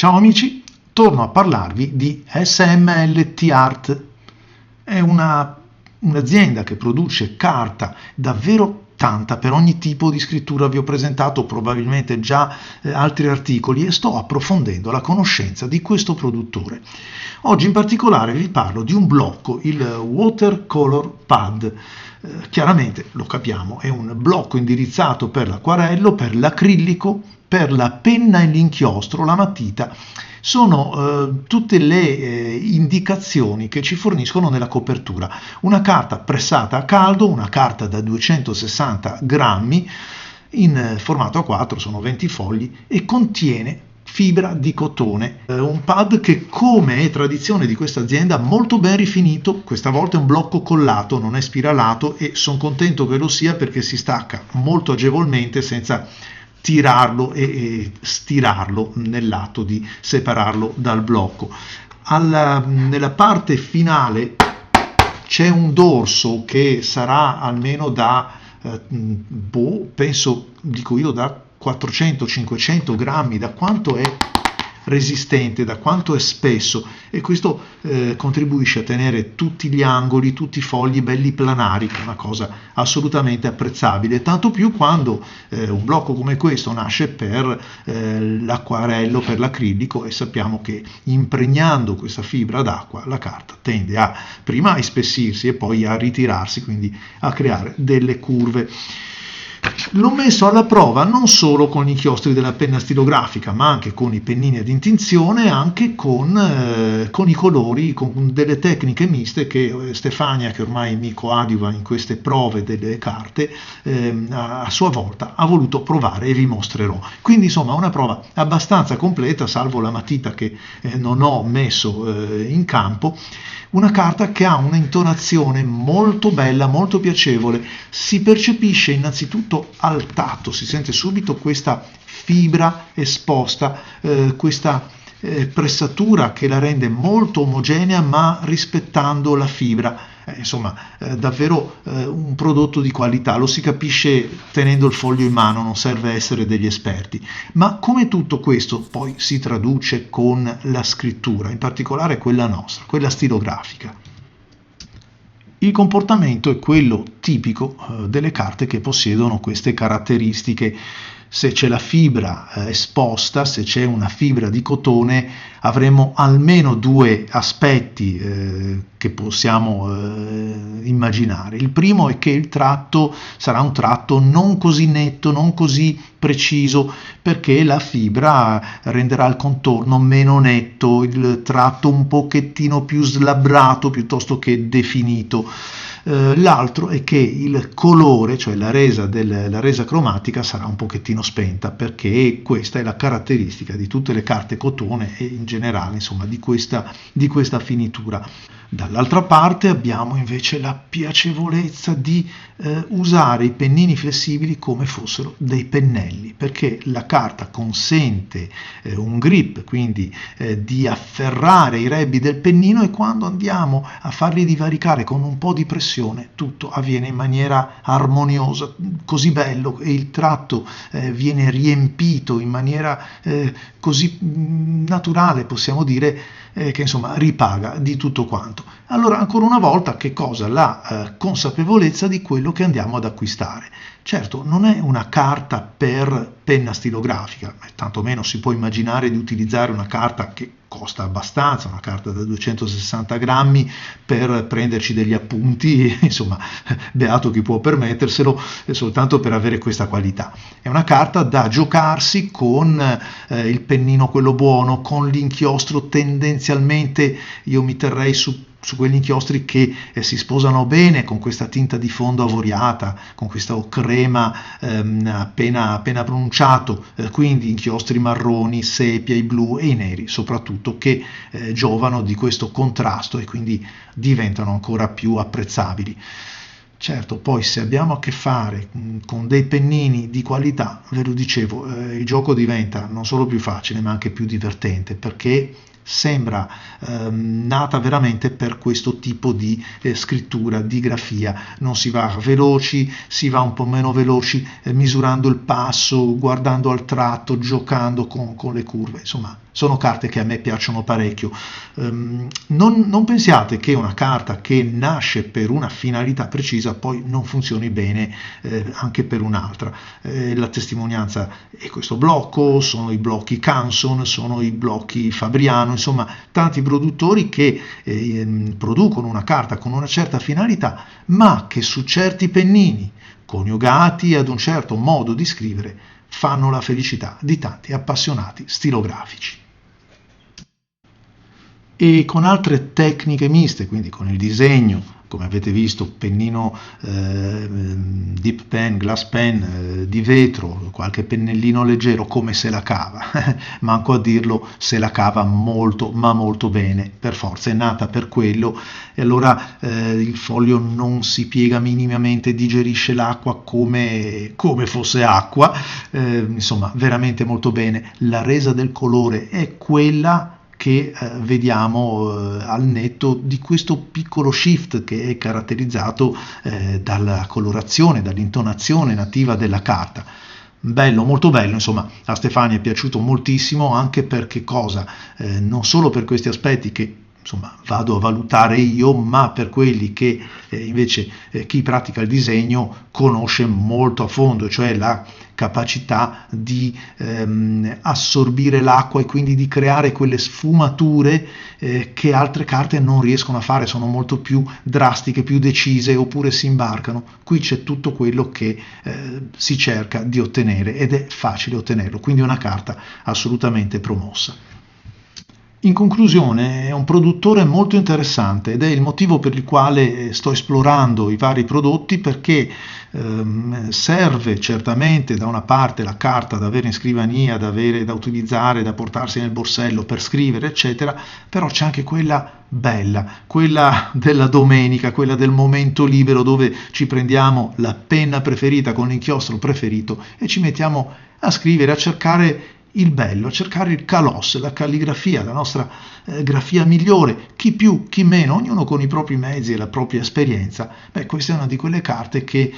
Ciao amici, torno a parlarvi di SMLT Art. È un'azienda che produce carta davvero tanta per ogni tipo di scrittura. Vi ho presentato probabilmente già altri articoli e sto approfondendo la conoscenza di questo produttore. Oggi in particolare vi parlo di un blocco, il Watercolor Pad. Chiaramente, lo capiamo, è un blocco indirizzato per l'acquarello, per l'acrilico, per la penna e l'inchiostro, la matita. Sono tutte le indicazioni che ci forniscono nella copertura. Una carta pressata a caldo, una carta da 260 grammi, in formato A4, sono 20 fogli, e contiene fibra di cotone, un pad che, come è tradizione di questa azienda, molto ben rifinito. Questa volta è un blocco collato, non è spiralato, e sono contento che lo sia perché si stacca molto agevolmente senza tirarlo e stirarlo nell'atto di separarlo dal blocco. Nella parte finale c'è un dorso che sarà almeno da penso, dico io, da 400-500 grammi, da quanto è resistente, da quanto è spesso, e questo contribuisce a tenere tutti gli angoli, tutti i fogli belli planari, che è una cosa assolutamente apprezzabile, tanto più quando un blocco come questo nasce per l'acquarello, per l'acrilico, e sappiamo che impregnando questa fibra d'acqua la carta tende prima a ispessirsi e poi a ritirarsi, quindi a creare delle curve. L'ho messo alla prova non solo con gli inchiostri della penna stilografica, ma anche con i pennini ad intinzione, anche con i colori, con delle tecniche miste che Stefania, che ormai mi coadiuva in queste prove delle carte, a sua volta ha voluto provare, e vi mostrerò. Quindi insomma una prova abbastanza completa, salvo la matita che non ho messo in campo. Una carta che ha un'intonazione molto bella, molto piacevole. Si percepisce innanzitutto al tatto, si sente subito questa fibra esposta, questa pressatura che la rende molto omogenea ma rispettando la fibra. Insomma, davvero un prodotto di qualità, lo si capisce tenendo il foglio in mano, non serve essere degli esperti. Ma come tutto questo poi si traduce con la scrittura, in particolare quella nostra, quella stilografica? Il comportamento è quello tipico delle carte che possiedono queste caratteristiche. Se c'è la fibra esposta, se c'è una fibra di cotone, avremo almeno due aspetti che possiamo immaginare. Il primo è che il tratto sarà un tratto non così netto, non così preciso, perché la fibra renderà il contorno meno netto, il tratto un pochettino più slabbrato piuttosto che definito. L'altro è che il colore, cioè la resa cromatica, sarà un pochettino spenta, perché questa è la caratteristica di tutte le carte cotone e in generale, insomma, di questa finitura. Dall'altra parte abbiamo invece la piacevolezza di usare i pennini flessibili come fossero dei pennelli, perché la carta consente un grip, quindi di afferrare i rebbi del pennino, e quando andiamo a farli divaricare con un po' di pressione tutto avviene in maniera armoniosa, così bello, e il tratto viene riempito in maniera così naturale, possiamo dire, che insomma ripaga di tutto quanto. Allora, ancora una volta, che cosa? La consapevolezza di quello che andiamo ad acquistare. Certo, non è una carta per penna stilografica, tantomeno si può immaginare di utilizzare una carta che costa abbastanza, una carta da 260 grammi, per prenderci degli appunti, insomma, beato chi può permetterselo, soltanto per avere questa qualità. È una carta da giocarsi con il pennino quello buono, con l'inchiostro tendenzialmente, io mi terrei su quegli inchiostri che si sposano bene con questa tinta di fondo avoriata, con questa crema appena pronunciato, quindi inchiostri marroni, sepia, i blu e i neri soprattutto, che giovano di questo contrasto e quindi diventano ancora più apprezzabili. Certo, poi se abbiamo a che fare con dei pennini di qualità, ve lo dicevo, il gioco diventa non solo più facile ma anche più divertente, perché sembra nata veramente per questo tipo di scrittura, di grafia. Non si va veloci, si va un po' meno veloci, misurando il passo, guardando al tratto, giocando con le curve. Insomma, sono carte che a me piacciono parecchio. Non pensiate che una carta che nasce per una finalità precisa poi non funzioni bene anche per un'altra. La testimonianza è questo blocco, sono i blocchi Canson, sono i blocchi Fabriano, insomma tanti produttori che producono una carta con una certa finalità, ma che su certi pennini coniugati ad un certo modo di scrivere fanno la felicità di tanti appassionati stilografici. E con altre tecniche miste, quindi con il disegno, come avete visto, pennino dip pen, glass pen di vetro, qualche pennellino leggero, come se la cava, manco a dirlo, se la cava molto ma molto bene, per forza è nata per quello, e allora il foglio non si piega minimamente, digerisce l'acqua come fosse acqua, insomma veramente molto bene. La resa del colore è quella che vediamo al netto di questo piccolo shift che è caratterizzato dalla colorazione, dall'intonazione nativa della carta. Bello, molto bello, insomma a Stefania è piaciuto moltissimo, anche perché cosa? Non solo per questi aspetti che insomma vado a valutare io, ma per quelli che invece chi pratica il disegno conosce molto a fondo, cioè la capacità di assorbire l'acqua e quindi di creare quelle sfumature che altre carte non riescono a fare, sono molto più drastiche, più decise, oppure si imbarcano. Qui c'è tutto quello che si cerca di ottenere ed è facile ottenerlo, quindi una carta assolutamente promossa. In conclusione, è un produttore molto interessante ed è il motivo per il quale sto esplorando i vari prodotti, perché serve certamente da una parte la carta da avere in scrivania, da utilizzare, da portarsi nel borsello per scrivere, eccetera, però c'è anche quella bella, quella della domenica, quella del momento libero dove ci prendiamo la penna preferita con l'inchiostro preferito e ci mettiamo a scrivere, a cercare il bello, a cercare il kalos, la calligrafia, la nostra grafia migliore, chi più, chi meno, ognuno con i propri mezzi e la propria esperienza. Beh, questa è una di quelle carte che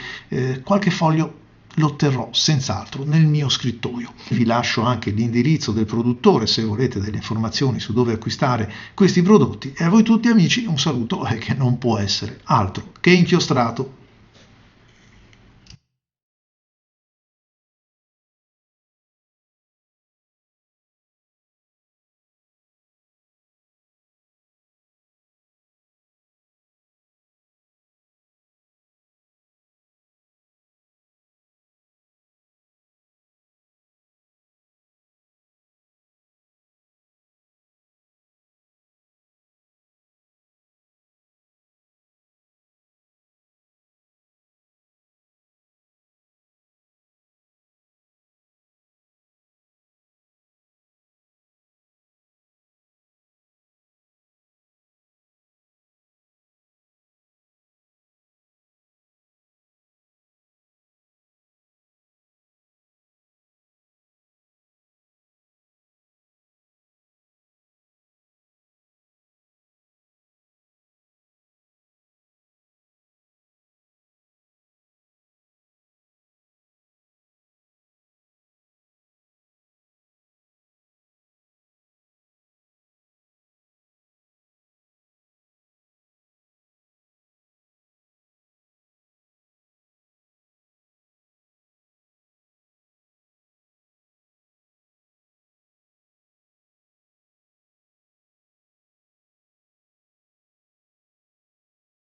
qualche foglio lo terrò senz'altro nel mio scrittoio. Vi lascio anche l'indirizzo del produttore se volete delle informazioni su dove acquistare questi prodotti, e a voi tutti amici un saluto che non può essere altro che inchiostrato.